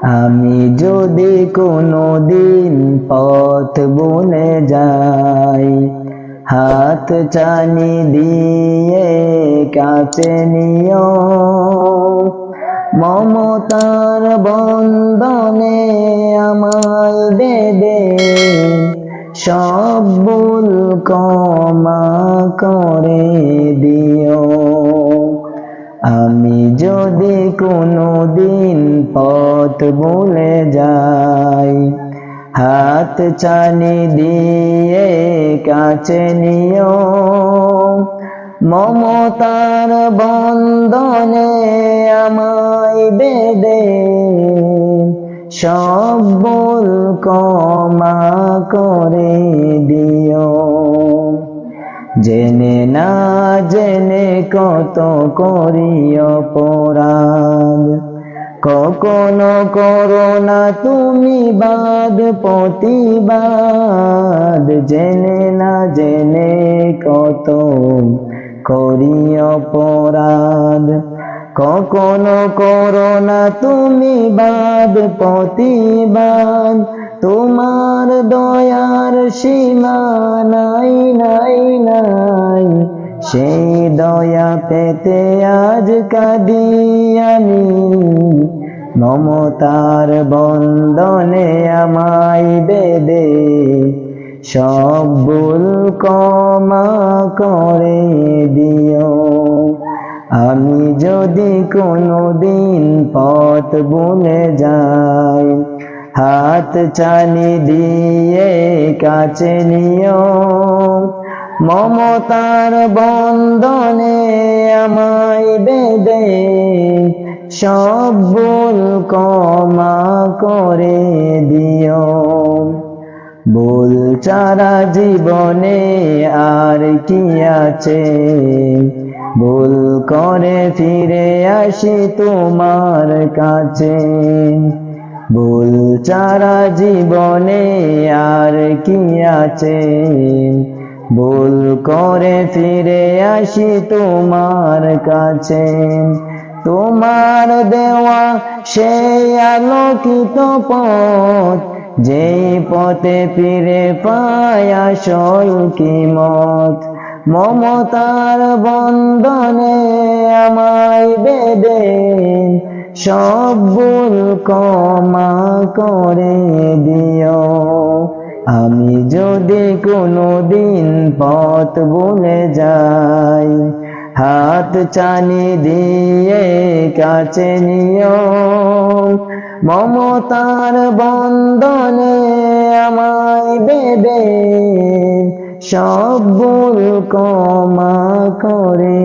আমি যদি কোনোদিন পথ ভুলে যাই, হাত ছানি দিয়ে কাছে নিও, মমতার বন্ধনে আমায় বেঁধে সব ভুল ক্ষমা করে দিও। আমি যদি কোনোদিন পথ ভুলে যাই, হাত ছানি দিয়ে কাছে নিও, মমতার বন্ধনে আমায় বেঁধে সব ভুল ক্ষমা করে দিও। জেনে না জেনে কত করি অপরাধ, কখনো করো না তুমি বাদ প্রতিবাদ। জেনে না জেনে কত করি অপরাধ, কখনো করো না তুমি বাদ প্রতিবাদ। তোমার দয়ার সীমা নাই নাই নাই, সেই দয়া পেতে আজ কাঁদি আমি, মমতার বন্ধনে আমায় বেঁধে সব ভুল ক্ষমা করে দিও। আমি যদি কোনোদিন পথ ভুলে যাই, হাত ছানি দিয়ে কাছে নিও, মমতার বন্ধনে আমায় বেঁধে সব ভুল ক্ষমা করে দিও। ভুল ছাড়া জীবনে আর কি আছে, ভুল করে ফিরে আসি তোমার কাছে। ভুল ছাড়া জীবনে আর কি আছে, ভুল করে ফিরে আসি তোমার কাছে। তোমার দেওয়া সেই আলোকিত পথ, যেই পথে ফিরে পাই আসল কিমত, মমতার বন্ধনে আমায় বেঁধে সব ভুল ক্ষমা করে দিও। আমি যদি কোনোদিন পথ ভুলে যাই, হাত ছানি দিয়ে কাছে নিও, মমতার বন্ধনে আমায় বেঁধে সব ভুল ক্ষমা করে